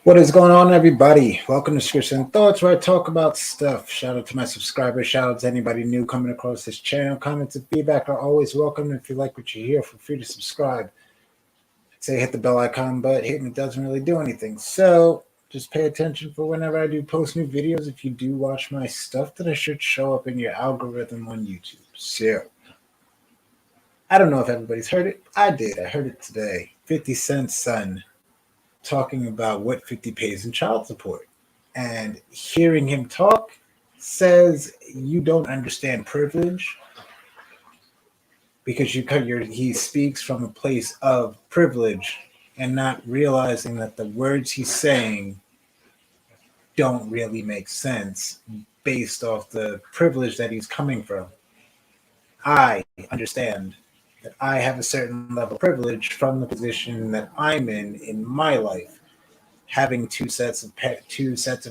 What is going on, everybody? Welcome to Scripts and Thoughts, where I talk about stuff. Shout out to my subscribers. Shout out to anybody new coming across this channel. Comments and feedback are always welcome. If you like what you hear, feel free to subscribe. I'd say hit the bell icon, but hitting it doesn't really do anything. So just pay attention for whenever I do post new videos. If you do watch my stuff, then it should show up in your algorithm on YouTube. So I don't know if everybody's heard it. I did. I heard it today. 50 Cent's son talking about what 50 pays in child support. And hearing him talk says you don't understand privilege because he speaks from a place of privilege and not realizing that the words he's saying don't really make sense based off the privilege that he's coming from. I understand that I have a certain level of privilege from the position that I'm in my life, having two sets of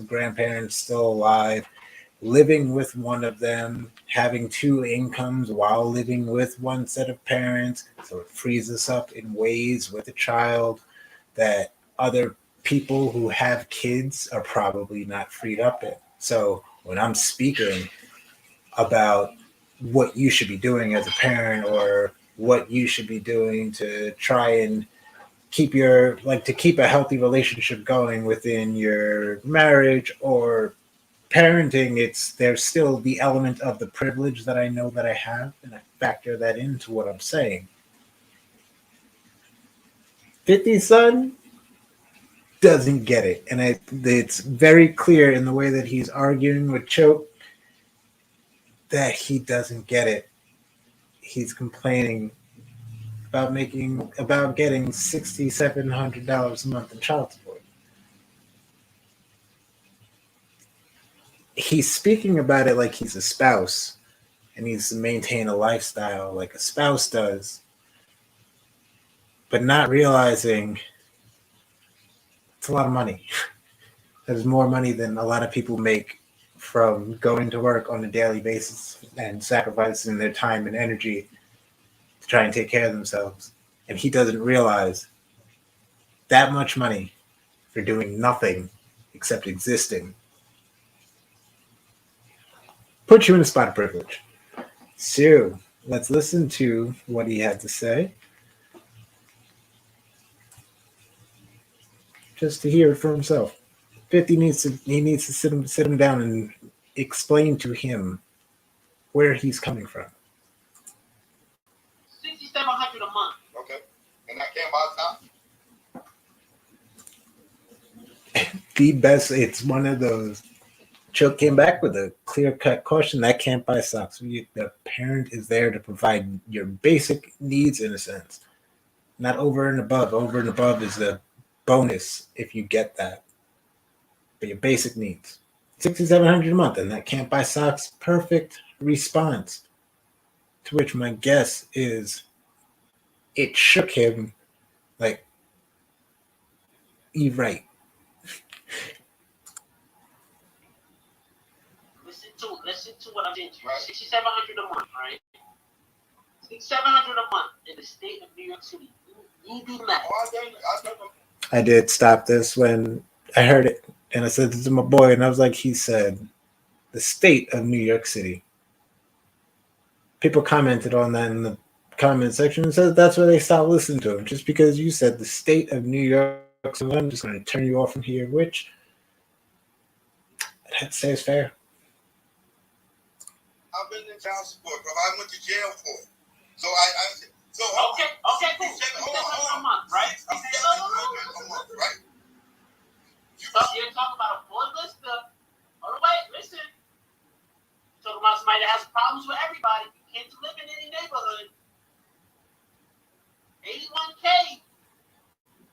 grandparents still alive, living with one of them, having two incomes while living with one set of parents. So it frees us up in ways with a child that other people who have kids are probably not freed up in. So when I'm speaking about what you should be doing as a parent or what you should be doing to try and keep a healthy relationship going within your marriage or parenting, it's there's still the element of the privilege that I know that I have, and I factor that into what I'm saying. 50 son doesn't get it, and it's very clear in the way that he's arguing with Choke that he doesn't get it. He's complaining about getting $6,700 a month in child support. He's speaking about it like he's a spouse and needs to maintain a lifestyle like a spouse does, but not realizing it's a lot of money. There's more money than a lot of people make from going to work on a daily basis and sacrificing their time and energy to try and take care of themselves. And he doesn't realize that much money for doing nothing except existing puts you in a spot of privilege. So let's listen to what he had to say, just to hear it for himself. 50 needs to sit him down and explain to him where he's coming from. 6,700 a month. Okay. And I can't buy time. The best, it's one of those. Chuck came back with a clear-cut question that can't buy socks. The parent is there to provide your basic needs in a sense, not over and above. Over and above is the bonus if you get that, but your basic needs. 6,700 a month, and that can't buy socks. Perfect response. To which my guess is, it shook him like, you're right. Listen to what I'm saying. Right. 6,700 a month, right? 6,700 a month in the state of New York City. You do the math. I did stop this when I heard it, and I said this to my boy, and I was like, he said, the state of New York City. People commented on that in the comment section and said that's why they stopped listening to him, just because you said the state of New York. So I'm just going to turn you off from here, which I'd say is fair. I've been in child support, bro. I went to jail for it. So okay, cool. Hold on. A month, right? A month, right? You're talking about a full list of. Oh wait, listen. Talking about somebody that has problems with everybody. You can't live in any neighborhood. 81K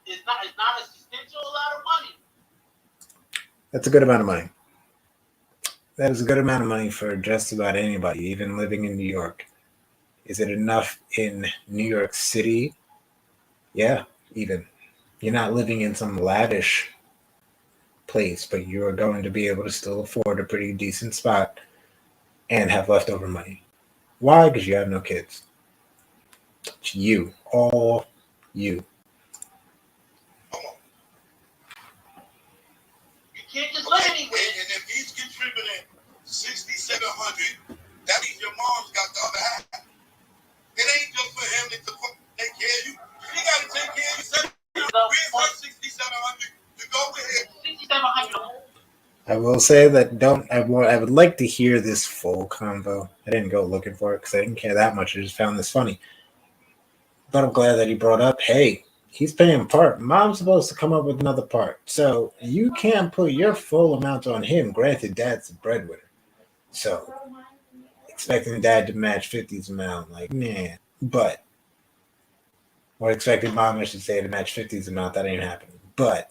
is not a substantial lot of money. That's a good amount of money. That is a good amount of money for just about anybody, even living in New York. Is it enough in New York City? Yeah, even. You're not living in some lavish place, but you're going to be able to still afford a pretty decent spot and have leftover money. Why? Because you have no kids. It's you. All you. $6,700. That means your mom's got the other half. It ain't just for him to take care of you. She got to take care of you. Where's her $6,700 to go with him? $6,700. I will say that I would like to hear this full convo. I didn't go looking for it because I didn't care that much. I just found this funny. But I'm glad that he brought up, hey, he's paying part. Mom's supposed to come up with another part. So you can't put your full amount on him. Granted, dad's the breadwinner. So expecting dad to match 50's amount, like, nah. But, or expecting mom, I should say, to match 50's amount, that ain't happening. But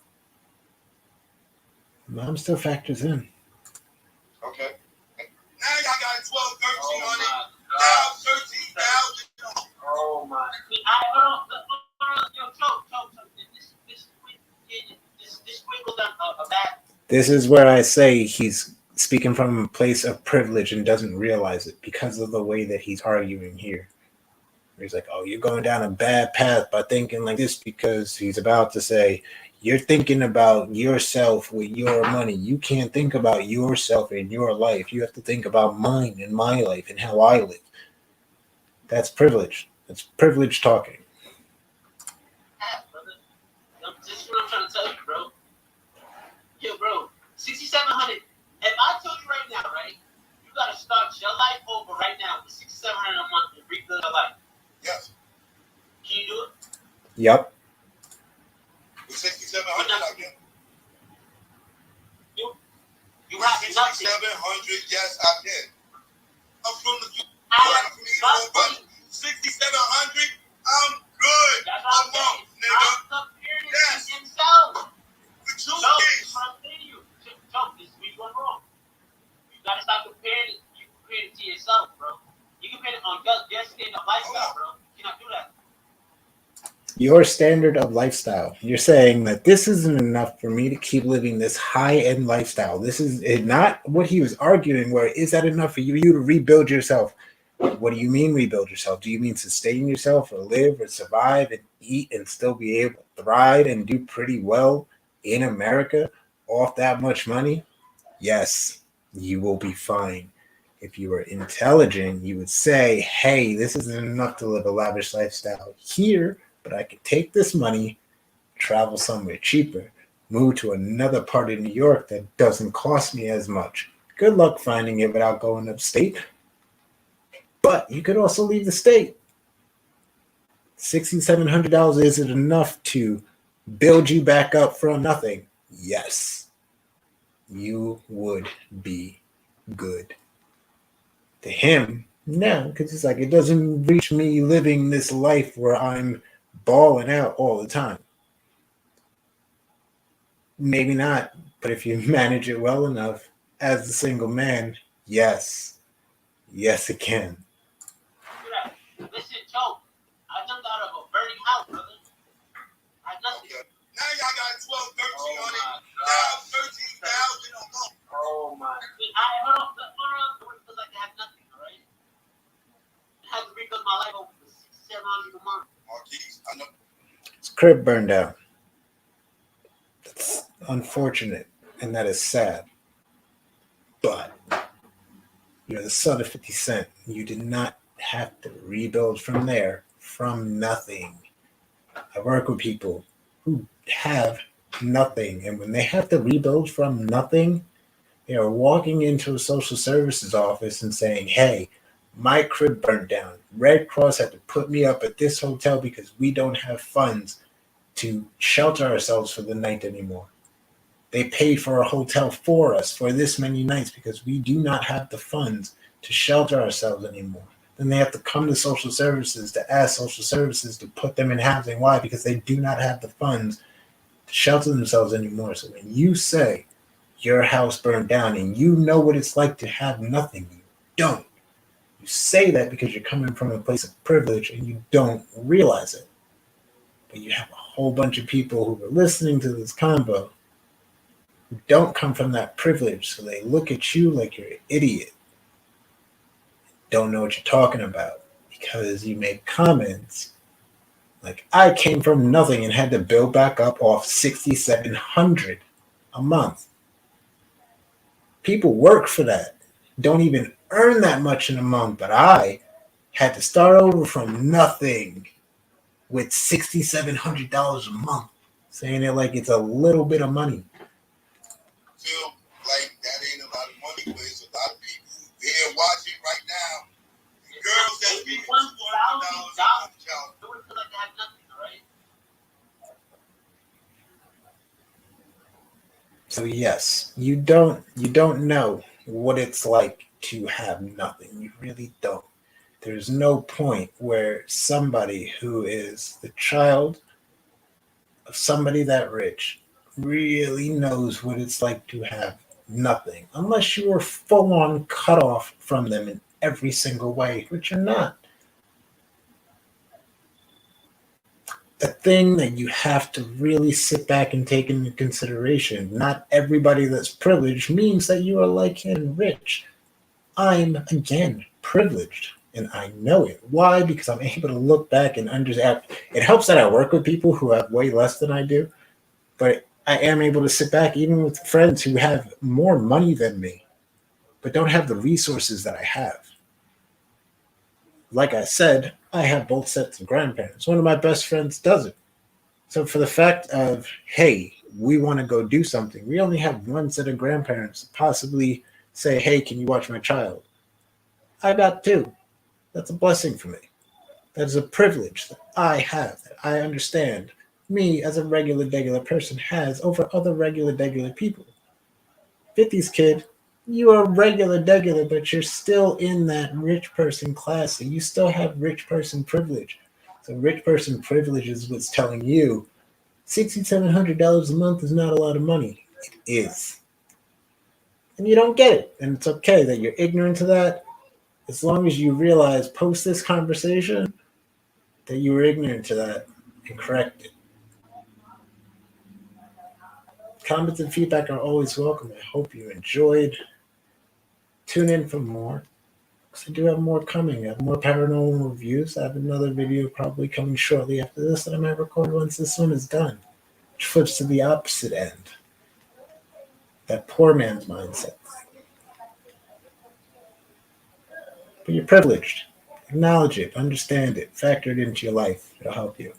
mom still factors in. Okay. Now y'all got 12, 13 on it. Now 13,000. Oh my. This is where I say he's speaking from a place of privilege and doesn't realize it because of the way that he's arguing here. He's like, oh, you're going down a bad path by thinking like this, because he's about to say, you're thinking about yourself with your money. You can't think about yourself and your life. You have to think about mine and my life and how I live. That's privilege. That's privilege talking. That's what I'm trying to tell you, bro. Yo, bro, 6,700. If I told you right now, right, you got to start your life over right now with 6,700 a month and rebuild your life. Yes. Can you do it? Yep. With 6,700, I can. You have 6,700, yes, I can. I'm from the but 6,700, I'm good. That's a month, nigga. Yes. With 2 kids. This is where you went wrong. You gotta stop comparing it. You compare it to yourself, bro. You compare it on your standard of lifestyle, bro. You cannot do that. Your standard of lifestyle. You're saying that this isn't enough for me to keep living this high-end lifestyle. This is not what he was arguing, where is that enough for you to rebuild yourself? What do you mean rebuild yourself? Do you mean sustain yourself or live or survive and eat and still be able to thrive and do pretty well in America off that much money? Yes, you will be fine. If you were intelligent, you would say, hey, this isn't enough to live a lavish lifestyle here, but I could take this money, travel somewhere cheaper, move to another part of New York that doesn't cost me as much. Good luck finding it without going upstate. But you could also leave the state. $6,700, is it enough to build you back up from nothing? Yes. You would be good. To him, no, because it's like it doesn't reach me living this life where I'm balling out all the time. Maybe not, but if you manage it well enough as a single man, yes. Yes, it can. Listen, Joe, I jumped out of a burning house, brother. I just now y'all got 12, 13 on it. Now 13,000 a month. Oh my. Hold on, because I have nothing, all right? I have to rebuild my life over 6,700 a month. Marquise, I know. His crib burned down. That's unfortunate, and that is sad. But you're the son of 50 Cent. You did not have to rebuild from there, from nothing. I work with people who have nothing, and when they have to rebuild from nothing, they are walking into a social services office and saying, hey, my crib burned down. Red Cross had to put me up at this hotel because we don't have funds to shelter ourselves for the night anymore. They paid for a hotel for us for this many nights because we do not have the funds to shelter ourselves anymore. Then they have to come to social services to ask social services to put them in housing. Why? Because they do not have the funds to shelter themselves anymore. So when you say your house burned down and you know what it's like to have nothing, you don't. You say that because you're coming from a place of privilege and you don't realize it. But you have a whole bunch of people who are listening to this convo who don't come from that privilege. So they look at you like you're an idiot. Don't know what you're talking about because you make comments like, I came from nothing and had to build back up off $6,700 a month. People work for that. don't even earn that much in a month, but I had to start over from nothing with $6,700 a month, saying it like it's a little bit of money. Feel like that ain't a lot of money, but it's a lot of people here watching right now. Girls that's getting $200 do it feel like they have nothing, right? So yes, you don't know what it's like to have nothing. You really don't. There's no point where somebody who is the child of somebody that rich really knows what it's like to have nothing, unless you are full on cut off from them in every single way, which you're not. The thing that you have to really sit back and take into consideration, not everybody that's privileged means that you are like him rich. I'm, again, privileged, and I know it. Why? Because I'm able to look back and understand. It helps that I work with people who have way less than I do, but I am able to sit back even with friends who have more money than me, but don't have the resources that I have. Like I said, I have both sets of grandparents. One of my best friends doesn't. So for the fact of, hey, we want to go do something, we only have one set of grandparents to possibly say, hey, can you watch my child? I got two. That's a blessing for me. That is a privilege that I have, that I understand me as a regular person has over other regular people. 50s kid, you are regular, but you're still in that rich person class, so you still have rich person privilege. So rich person privilege is what's telling you $6,700 a month is not a lot of money. It is. And you don't get it. And it's okay that you're ignorant to that, as long as you realize post this conversation that you were ignorant to that and correct it. Comments and feedback are always welcome. I hope you enjoyed. Tune in for more, because I do have more coming. I have more paranormal reviews. I have another video probably coming shortly after this that I might record once this one is done, which flips to the opposite end. That poor man's mindset. But you're privileged. Acknowledge it, understand it, factor it into your life. It'll help you.